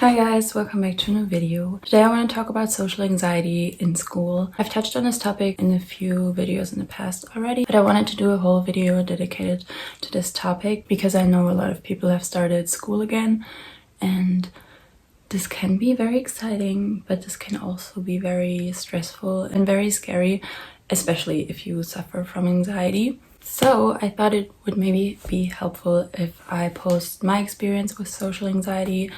Hi guys, welcome back to a new video. Today I want to talk about social anxiety in school. I've touched on this topic in a few videos in the past already, but I wanted to do a whole video dedicated to this topic because I know a lot of people have started school again, and this can be very exciting, but this can also be very stressful and very scary, especially if you suffer from anxiety. So I thought it would maybe be helpful if I post my experience with social anxiety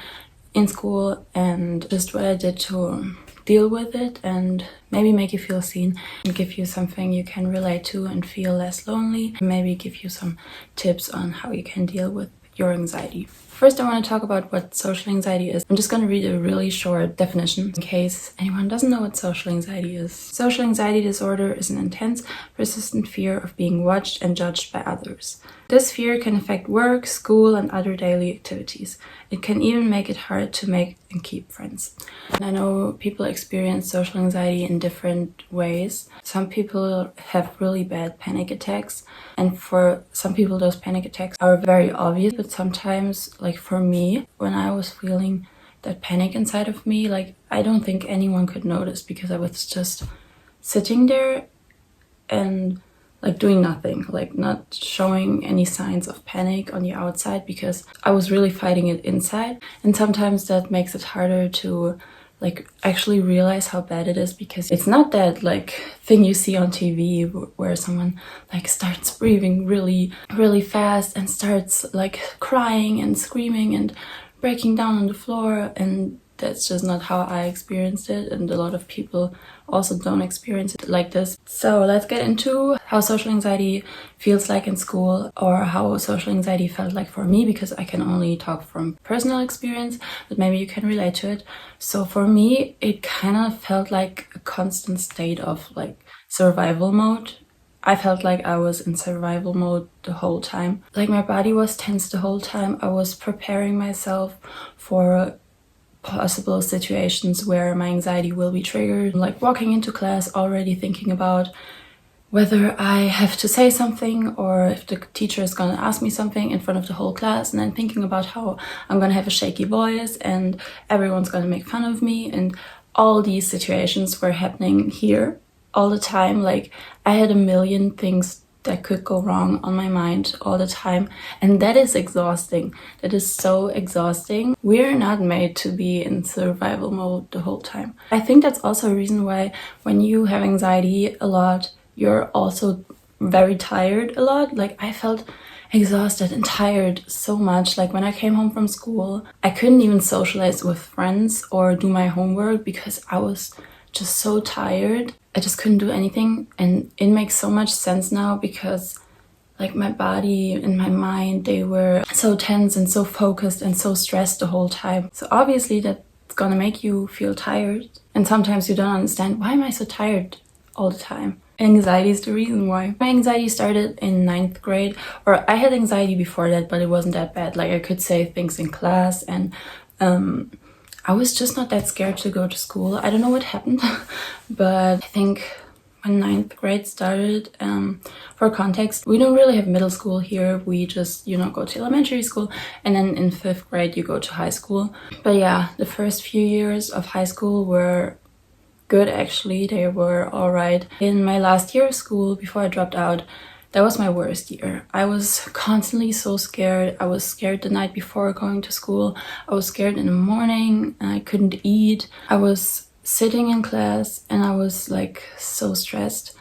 in school and just what I did to deal with it, and maybe make you feel seen and give you something you can relate to and feel less lonely. Maybe give you some tips on how you can deal with your anxiety. First, I want to talk about what social anxiety is. I'm just going to read a really short definition in case anyone doesn't know what social anxiety is. Social anxiety disorder is an intense, persistent fear of being watched and judged by others. This fear can affect work, school, and other daily activities. It can even make it hard to make and keep friends. And I know people experience social anxiety in different ways. Some people have really bad panic attacks, and for some people those panic attacks are very obvious, but sometimes, like for me, when I was feeling that panic inside of me, like I don't think anyone could notice because I was just sitting there and like doing nothing, like not showing any signs of panic on the outside because I was really fighting it inside. And sometimes that makes it harder to like actually realize how bad it is, because it's not that like thing you see on TV where someone like starts breathing really fast and starts like crying and screaming and breaking down on the floor, and that's just not how I experienced it, and a lot of people also don't experience it like this. So let's get into how social anxiety feels like in school, or how social anxiety felt like for me, because I can only talk from personal experience, but maybe you can relate to it. So for me, it kind of felt like a constant state of like survival mode. I felt like I was in survival mode the whole time. Like my body was tense the whole time. I was preparing myself for possible situations where my anxiety will be triggered, like walking into class already thinking about whether I have to say something or if the teacher is going to ask me something in front of the whole class, and then thinking about how I'm going to have a shaky voice and everyone's going to make fun of me. And all these situations were happening here all the time. Like I had a million things that could go wrong on my mind all the time, and that is exhausting. That is so exhausting. We're not made to be in survival mode the whole time. I think that's also a reason why when you have anxiety a lot, you're also very tired a lot. Like I felt exhausted and tired so much. Like when I came home from school, I couldn't even socialize with friends or do my homework because I was just so tired. I just couldn't do anything, and it makes so much sense now because like my body and my mind, they were so tense and so focused and so stressed the whole time. So obviously that's gonna make you feel tired, and sometimes you don't understand, why am I so tired all the time? Anxiety is the reason why. My anxiety started in 9th grade, or I had anxiety before that, but it wasn't that bad. Like I could say things in class, and I was just not that scared to go to school. I don't know what happened, but I think when 9th grade started, for context, we don't really have middle school here. We just, go to elementary school, and then in 5th grade you go to high school. But yeah, the first few years of high school were good actually. They were alright. In my last year of school, before I dropped out, that was my worst year. I was constantly so scared. I was scared the night before going to school. I was scared in the morning, and I couldn't eat. I was sitting in class and I was like so stressed.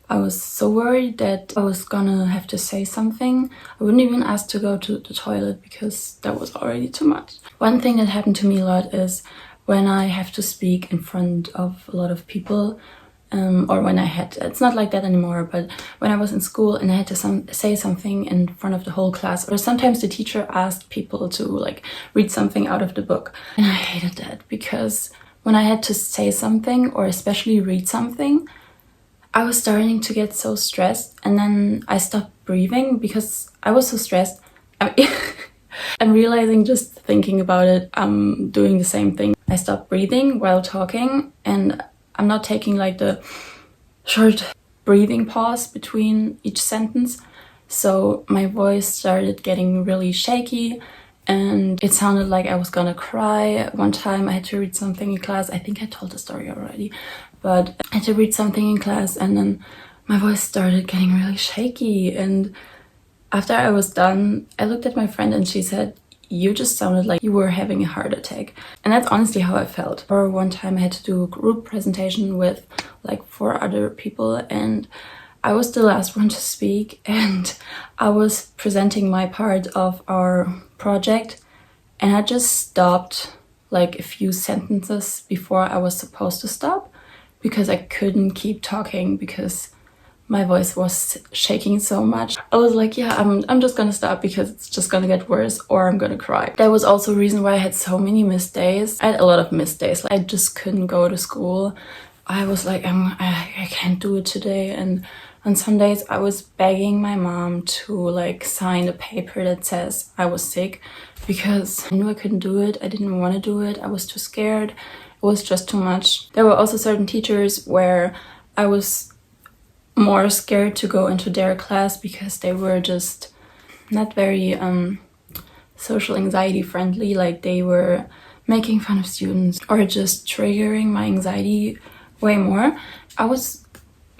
I was so worried that I was gonna have to say something. I wouldn't even ask to go to the toilet because that was already too much. One thing that happened to me a lot is when I have to speak in front of a lot of people, or when I had, it's not like that anymore, but when I was in school and I had to say something in front of the whole class, or sometimes the teacher asked people to like read something out of the book. And I hated that because when I had to say something or especially read something, I was starting to get so stressed, and then I stopped breathing because I was so stressed. I'm realizing just thinking about it, I'm doing the same thing. I stopped breathing while talking, and I'm not taking like the short breathing pause between each sentence. So my voice started getting really shaky, and it sounded like I was gonna cry. One time I had to read something in class. I think I told the story already, but I had to read something in class and then my voice started getting really shaky. And after I was done, I looked at my friend and she said, "You just sounded like you were having a heart attack." And that's honestly how I felt. Or one time I had to do a group presentation with like 4 other people and I was the last one to speak, and I was presenting my part of our project and I just stopped like a few sentences before I was supposed to stop because I couldn't keep talking because my voice was shaking so much. I was like, yeah, I'm just gonna stop because it's just gonna get worse or I'm gonna cry. That was also a reason why I had so many missed days. I had a lot of missed days. Like, I just couldn't go to school. I was like, I can't do it today. And on some days I was begging my mom to like sign a paper that says I was sick because I knew I couldn't do it. I didn't want to do it. I was too scared. It was just too much. There were also certain teachers where I was more scared to go into their class because they were just not very social anxiety friendly. Like, they were making fun of students or just triggering my anxiety way more. I was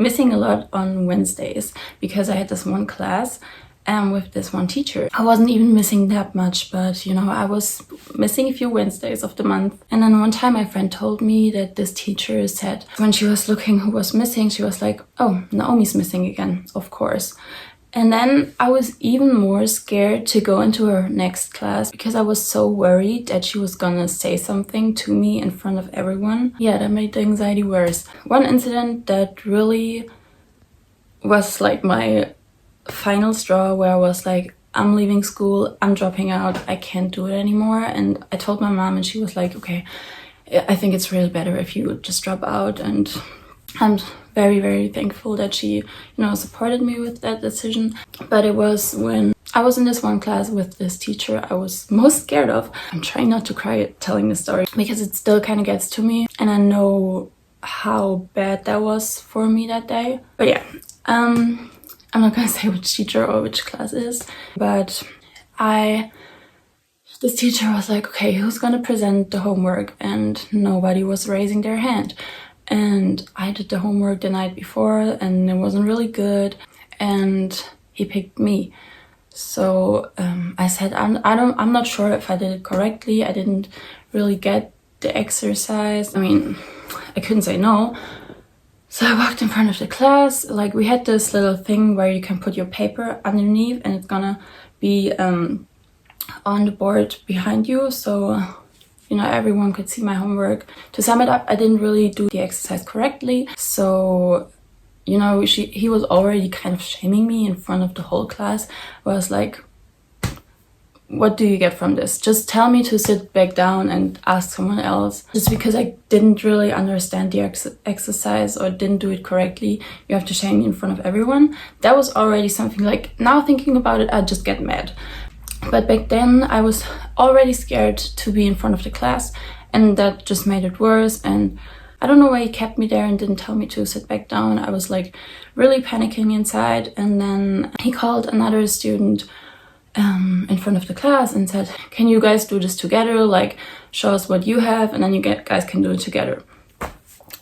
missing a lot on Wednesdays because I had this one class with this one teacher. I wasn't even missing that much, but you know, I was missing a few Wednesdays of the month. And then one time my friend told me that this teacher said when she was looking who was missing, she was like, "Oh, Naomi's missing again, of course." And then I was even more scared to go into her next class because I was so worried that she was gonna say something to me in front of everyone. Yeah, that made the anxiety worse. One incident that really was like my final straw where I was like, I'm leaving school, I'm dropping out, I can't do it anymore. And I told my mom and she was like, okay, I think it's really better if you just drop out. And I'm very, very thankful that she, you know, supported me with that decision. But it was when I was in this one class with this teacher I was most scared of. I'm trying not to cry telling this story because it still kind of gets to me. And I know how bad that was for me that day. But yeah, I'm not gonna say which teacher or which class it is, but this teacher was like, okay, who's gonna present the homework? And nobody was raising their hand. And I did the homework the night before and it wasn't really good. And he picked me. So I said, I'm not sure if I did it correctly. I didn't really get the exercise. I mean, I couldn't say no. So I walked in front of the class. Like, we had this little thing where you can put your paper underneath and it's gonna be on the board behind you. So, you know, everyone could see my homework. To sum it up, I didn't really do the exercise correctly. So, you know, he was already kind of shaming me in front of the whole class. I was like, what do you get from this? Just tell me to sit back down and ask someone else. Just because I didn't really understand the exercise or didn't do it correctly, you have to shame me in front of everyone. That was already something, like, now thinking about it, I just get mad. But back then I was already scared to be in front of the class and that just made it worse. And I don't know why he kept me there and didn't tell me to sit back down. I was like really panicking inside. And then he called another student in front of the class and said, can you guys do this together? Like, show us what you have and then you guys can do it together.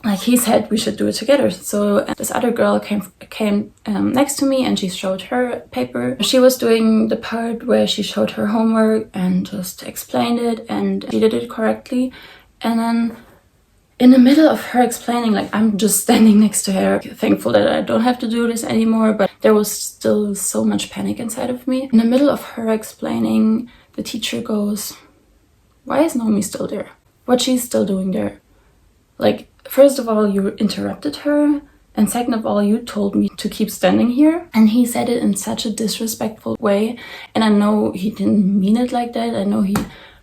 Like, he said we should do it together. So this other girl came next to me and she showed her paper. She was doing the part where she showed her homework and just explained it, and she did it correctly. And then in the middle of her explaining, like, I'm just standing next to her, thankful that I don't have to do this anymore, but there was still so much panic inside of me. In the middle of her explaining, the teacher goes, why is Naomi still there? What's she still doing there? Like, first of all, you interrupted her, and second of all, you told me to keep standing here. And he said it in such a disrespectful way, and I know he didn't mean it like that. I know he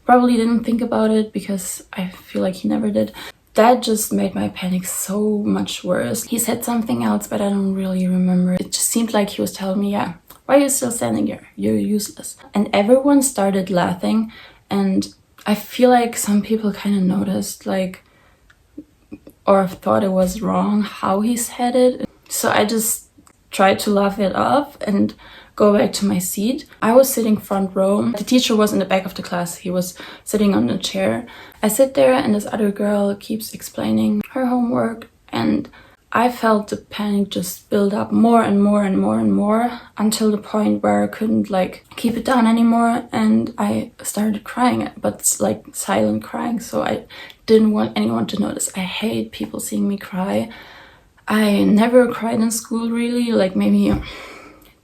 probably didn't think about it because I feel like he never did. That just made my panic so much worse. He said something else, but I don't really remember. It just seemed like he was telling me, yeah, why are you still standing here? You're useless. And everyone started laughing, and I feel like some people kind of noticed, like, or thought it was wrong how he said it. So I just tried to laugh it off, and go back to my seat. I was sitting front row. The teacher was in the back of the class. He was sitting on a chair. I sit there and this other girl keeps explaining her homework, and I felt the panic just build up more and more and more and more until the point where I couldn't like keep it down anymore, and I started crying, but it's like silent crying, so I didn't want anyone to notice. I hate people seeing me cry. I never cried in school really, like maybe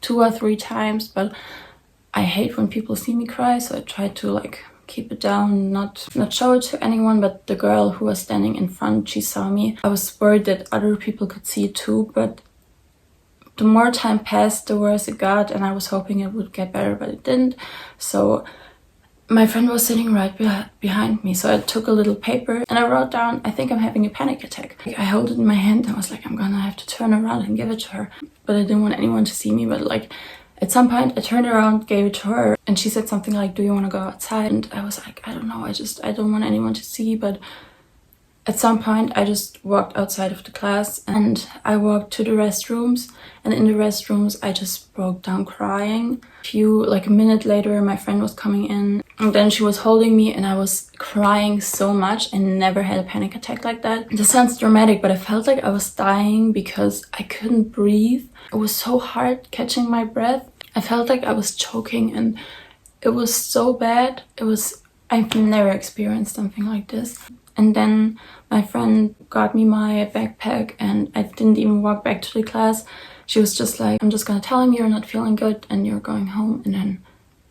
2 or 3 times, but I hate when people see me cry, so I tried to like keep it down, not show it to anyone. But the girl who was standing in front, she saw me. I was worried that other people could see it too, but the more time passed, the worse it got, and I was hoping it would get better, but it didn't. So my friend was sitting right behind me, so I took a little paper and I wrote down, I think I'm having a panic attack. I held it in my hand and I was like, I'm gonna have to turn around and give it to her. But I didn't want anyone to see me, but like at some point I turned around, gave it to her, and she said something like, do you want to go outside? And I was like, I don't know, I don't want anyone to see. But at some point I just walked outside of the class and I walked to the restrooms, and in the restrooms I just broke down crying. A minute later, my friend was coming in, and then she was holding me and I was crying so much. I never had a panic attack like that. This sounds dramatic, but I felt like I was dying because I couldn't breathe. It was so hard catching my breath. I felt like I was choking and it was so bad. I've never experienced something like this. And then my friend got me my backpack and I didn't even walk back to the class. She was just like, I'm just gonna tell him you're not feeling good and you're going home. And then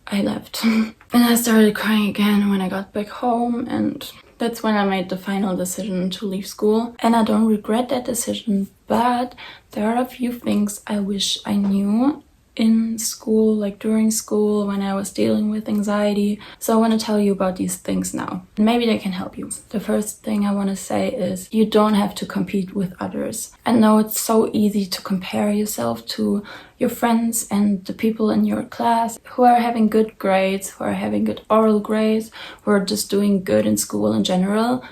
I left. And I started crying again when I got back home, and that's when I made the final decision to leave school. And I don't regret that decision, but there are a few things I wish I knew in school, like during school when I was dealing with anxiety. So I want to tell you about these things now. Maybe they can help you. The first thing I want to say is you don't have to compete with others. I know it's so easy to compare yourself to your friends and the people in your class who are having good grades, who are having good oral grades, who are just doing good in school in general.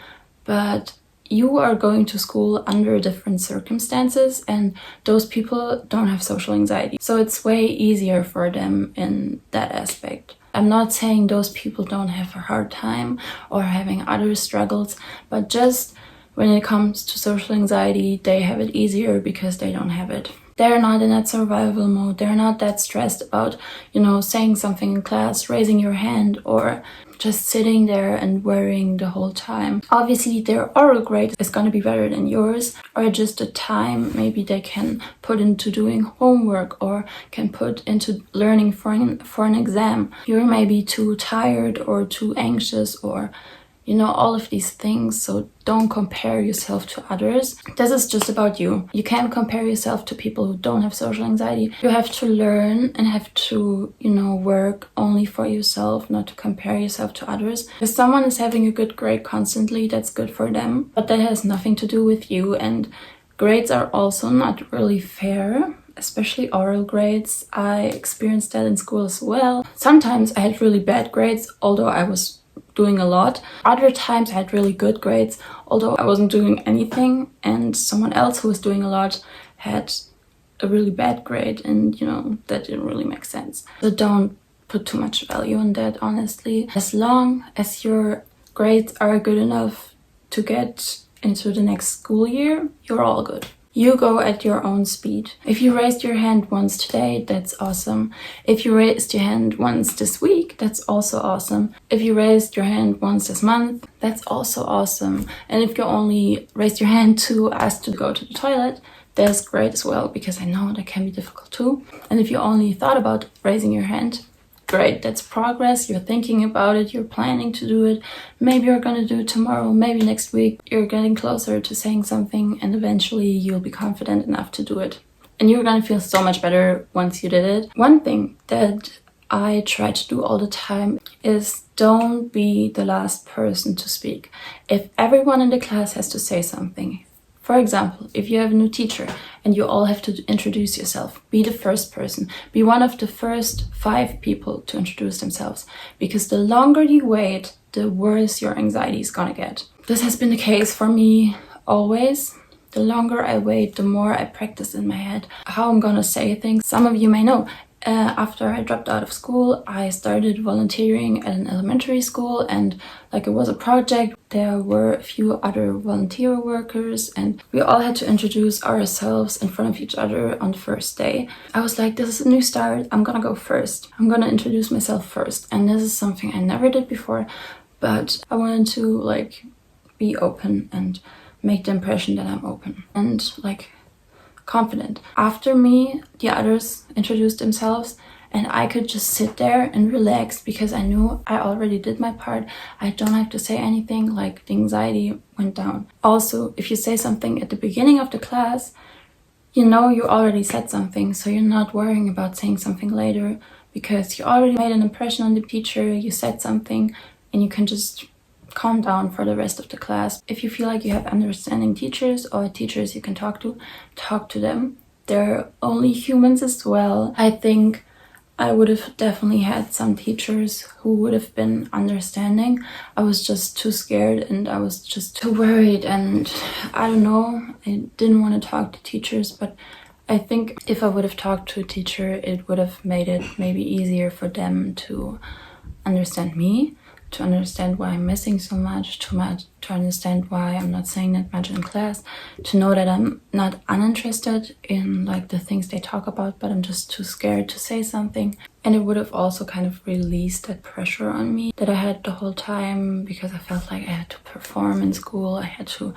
But you are going to school under different circumstances, and those people don't have social anxiety. So it's way easier for them in that aspect. I'm not saying those people don't have a hard time or having other struggles, but just when it comes to social anxiety, they have it easier because they don't have it. They're not in that survival mode. They're not that stressed about, saying something in class, raising your hand, or just sitting there and worrying the whole time. Obviously, their oral grade is going to be better than yours, or just the time maybe they can put into doing homework or can put into learning for an exam. You're maybe too tired or too anxious or all of these things. So don't compare yourself to others. This is just about you. You can't compare yourself to people who don't have social anxiety. You have to learn and have to, work only for yourself, not to compare yourself to others. If someone is having a good grade constantly, that's good for them, but that has nothing to do with you. And grades are also not really fair, especially oral grades. I experienced that in school as well. Sometimes I had really bad grades, although I was doing a lot. Other times I had really good grades, although I wasn't doing anything, and someone else who was doing a lot had a really bad grade, and that didn't really make sense. So don't put too much value on that, honestly. As long as your grades are good enough to get into the next school year, you're all good. You go at your own speed. If you raised your hand once today, that's awesome. If you raised your hand once this week, that's also awesome. If you raised your hand once this month, that's also awesome. And if you only raised your hand to ask to go to the toilet, that's great as well, because I know that can be difficult too. And if you only thought about raising your hand, great, that's progress. You're thinking about it, you're planning to do it. Maybe you're gonna do it tomorrow, maybe next week. You're getting closer to saying something, and eventually you'll be confident enough to do it. And you're gonna feel so much better once you did it. One thing that I try to do all the time is don't be the last person to speak. If everyone in the class has to say something, for example, if you have a new teacher and you all have to introduce yourself, be the first person. Be one of the first 5 people to introduce themselves. Because the longer you wait, the worse your anxiety is gonna get. This has been the case for me always. The longer I wait, the more I practice in my head how I'm gonna say things. Some of you may know, After I dropped out of school, I started volunteering at an elementary school, and like it was a project. There were a few other volunteer workers and we all had to introduce ourselves in front of each other on the first day. I was like, this is a new start. I'm gonna go first. I'm gonna introduce myself first. And this is something I never did before, but I wanted to like be open and make the impression that I'm open and like confident. After me, the others introduced themselves and I could just sit there and relax because I knew I already did my part. I don't have to say anything, like the anxiety went down. Also, if you say something at the beginning of the class, you know you already said something, so you're not worrying about saying something later because you already made an impression on the teacher, you said something, and you can just calm down for the rest of the class. If you feel like you have understanding teachers or teachers you can talk to them. They're only humans as well. I think I would have definitely had some teachers who would have been understanding. I was just too scared and I was just too worried, and I don't know, I didn't want to talk to teachers, but I think if I would have talked to a teacher, it would have made it maybe easier for them to understand me, to understand why I'm missing so much, to understand why I'm not saying that much in class, to know that I'm not uninterested in like the things they talk about, but I'm just too scared to say something. And it would have also kind of released that pressure on me that I had the whole time because I felt like I had to perform in school. I had to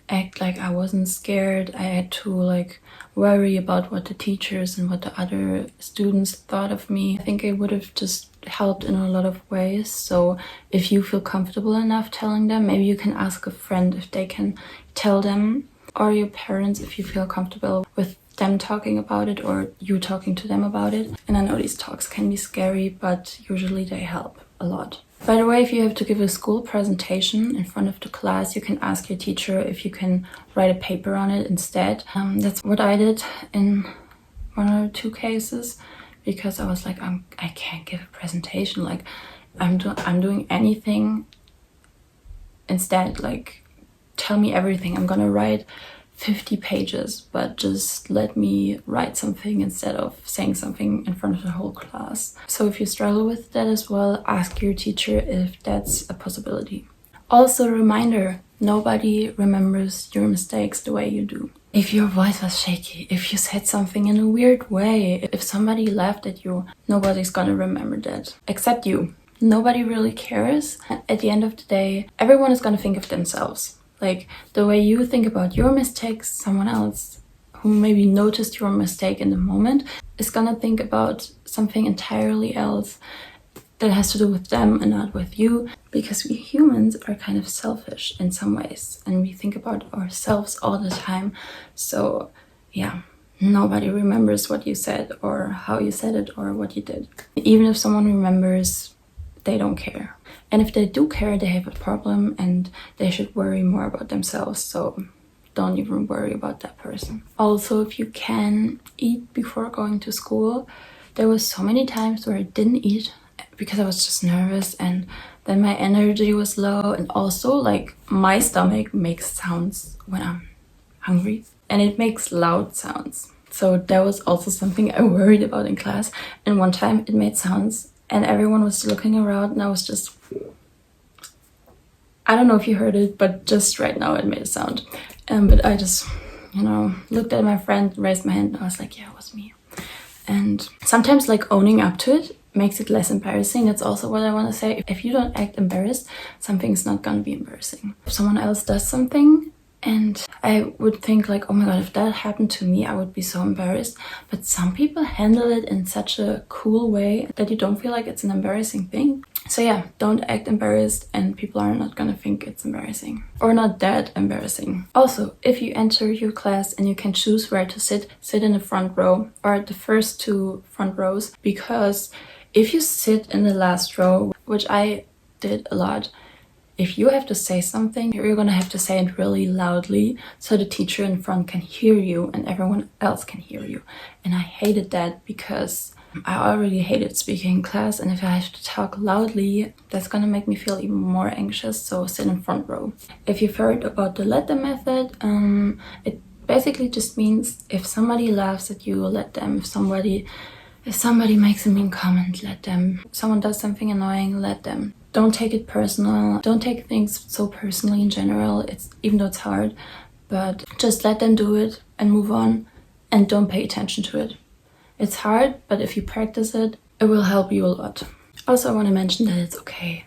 act like I wasn't scared. I had to like worry about what the teachers and what the other students thought of me. I think it would have just helped in a lot of ways. So if you feel comfortable enough telling them, maybe you can ask a friend if they can tell them, or your parents if you feel comfortable with them talking about it or you talking to them about it. And I know these talks can be scary, but usually they help a lot. By the way, if you have to give a school presentation in front of the class, you can ask your teacher if you can write a paper on it instead. That's what I did in 1 or 2 cases, because I was like, I can't give a presentation. Like, I'm doing anything instead. Like, tell me everything. I'm gonna write 50 pages, but just let me write something instead of saying something in front of the whole class. So if you struggle with that as well, ask your teacher if that's a possibility. Also, a reminder, nobody remembers your mistakes the way you do. If your voice was shaky, if you said something in a weird way, if somebody laughed at you, nobody's gonna remember that, except you. Nobody really cares. At the end of the day, everyone is gonna think of themselves. Like, the way you think about your mistakes, someone else who maybe noticed your mistake in the moment is gonna think about something entirely else that has to do with them and not with you, because we humans are kind of selfish in some ways and we think about ourselves all the time. So yeah, nobody remembers what you said or how you said it or what you did. Even if someone remembers, they don't care. And if they do care, they have a problem and they should worry more about themselves. So don't even worry about that person. Also, if you can, eat before going to school. There was so many times where I didn't eat because I was just nervous, and then my energy was low, and also like my stomach makes sounds when I'm hungry and it makes loud sounds. So that was also something I worried about in class. And one time it made sounds and everyone was looking around and I was just, I don't know if you heard it, but just right now it made a sound. But I just, looked at my friend, raised my hand, and I was like, yeah, it was me. And sometimes like owning up to it makes it less embarrassing. That's also what I want to say. If you don't act embarrassed, something's not gonna be embarrassing. If someone else does something and I would think like, oh my god, if that happened to me, I would be so embarrassed. But some people handle it in such a cool way that you don't feel like it's an embarrassing thing. So yeah, don't act embarrassed and people are not gonna think it's embarrassing. Or not that embarrassing. Also, if you enter your class and you can choose where to sit in the front row or the first 2 front rows, because if you sit in the last row, which I did a lot, if you have to say something, you're gonna have to say it really loudly so the teacher in front can hear you and everyone else can hear you. And I hated that because I already hated speaking in class, and if I have to talk loudly, that's gonna make me feel even more anxious, so sit in front row. If you've heard about the letter method, it basically just means if somebody laughs at you, let them. If somebody If somebody makes a mean comment, let them. If someone does something annoying, let them. Don't take it personal. Don't take things so personally in general. Even though it's hard, but just let them do it and move on, and don't pay attention to it. It's hard, but if you practice it, it will help you a lot. Also, I want to mention that it's okay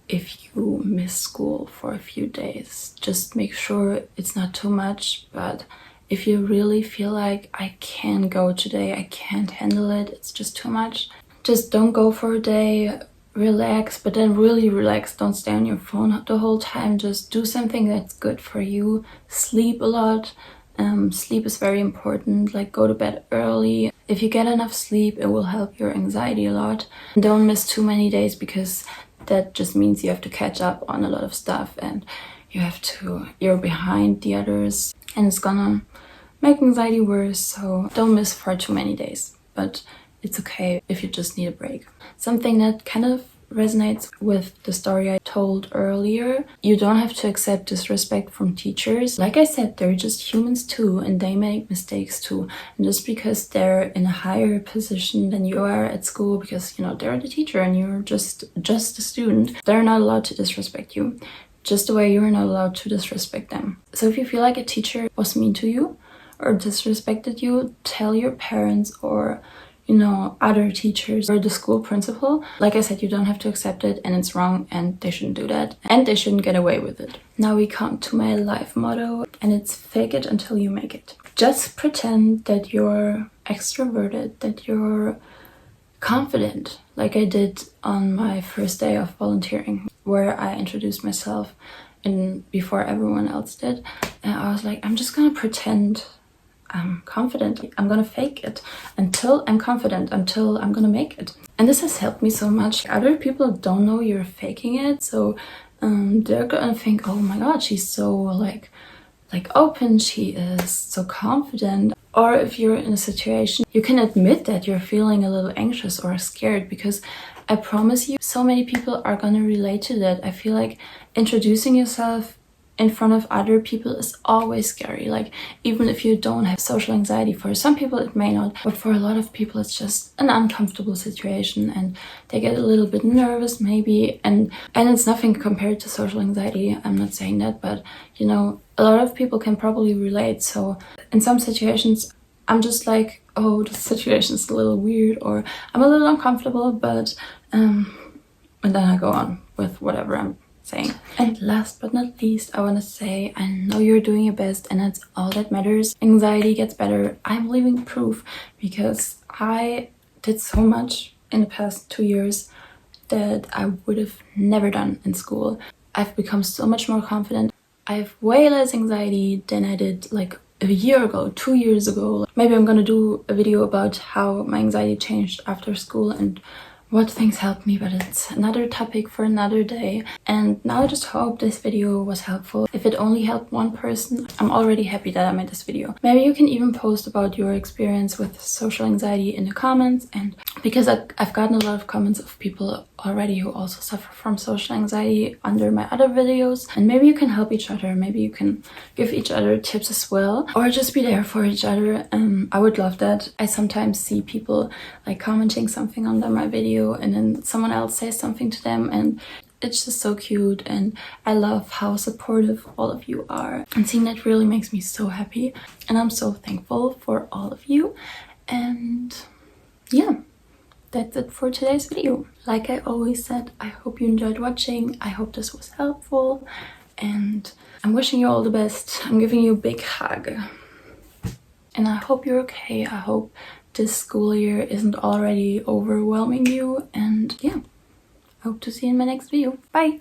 if you miss school for a few days. Just make sure it's not too much, but if you really feel like I can't go today, I can't handle it, it's just too much, just don't go for a day, relax, but then really relax. Don't stay on your phone the whole time. Just do something that's good for you. Sleep a lot. Sleep is very important. Like, go to bed early. If you get enough sleep, it will help your anxiety a lot. And don't miss too many days, because that just means you have to catch up on a lot of stuff and you're behind the others, and it's gonna make anxiety worse. So don't miss for too many days, but it's okay if you just need a break. Something that kind of resonates with the story I told earlier: you don't have to accept disrespect from teachers. Like I said, they're just humans too, and they make mistakes too. And just because they're in a higher position than you are at school, because they're the teacher and you're just a student, they're not allowed to disrespect you, just the way you're not allowed to disrespect them. So if you feel like a teacher was mean to you or disrespected you, tell your parents or other teachers or the school principal. Like I said, you don't have to accept it, and it's wrong, and they shouldn't do that, and they shouldn't get away with it. Now we come to my life motto, and it's fake it until you make it. Just pretend that you're extroverted, that you're confident, like I did on my first day of volunteering, where I introduced myself before everyone else did, and I was like, I'm just gonna pretend I'm confident. I'm gonna fake it until I'm confident, until I'm gonna make it. And this has helped me so much. Other people don't know you're faking it, so they're gonna think, oh my god, she's so like open, she is so confident. Or if you're in a situation, you can admit that you're feeling a little anxious or scared, because I promise you, so many people are gonna relate to that. I feel like introducing yourself in front of other people is always scary. Like, even if you don't have social anxiety, for some people it may not, but for a lot of people it's just an uncomfortable situation and they get a little bit nervous maybe, and it's nothing compared to social anxiety. I'm not saying that, but a lot of people can probably relate. So in some situations I'm just like, oh, the situation is a little weird, or I'm a little uncomfortable, but and then I go on with whatever I'm saying. And last but not least, I want to say, I know you're doing your best, and that's all that matters. Anxiety gets better. I'm living proof, because I did so much in the past 2 years that I would have never done in school. I've become so much more confident. I have way less anxiety than I did like a year ago, 2 years ago. Maybe I'm gonna do a video about how my anxiety changed after school and what things helped me, but it's another topic for another day. And now I just hope this video was helpful. If it only helped one person, I'm already happy that I made this video. Maybe you can even post about your experience with social anxiety in the comments, and because I've gotten a lot of comments of people already who also suffer from social anxiety under my other videos, and maybe you can help each other. Maybe you can give each other tips as well, or just be there for each other. I would love that. I sometimes see people like commenting something under my video, and then someone else says something to them, and it's just so cute, and I love how supportive all of you are, and seeing that really makes me so happy, and I'm so thankful for all of you. And yeah, that's it for today's video. Like I always said, I hope you enjoyed watching. I hope this was helpful, and I'm wishing you all the best. I'm giving you a big hug, and I hope you're okay. I hope this school year isn't already overwhelming you, and yeah, I hope to see you in my next video. Bye!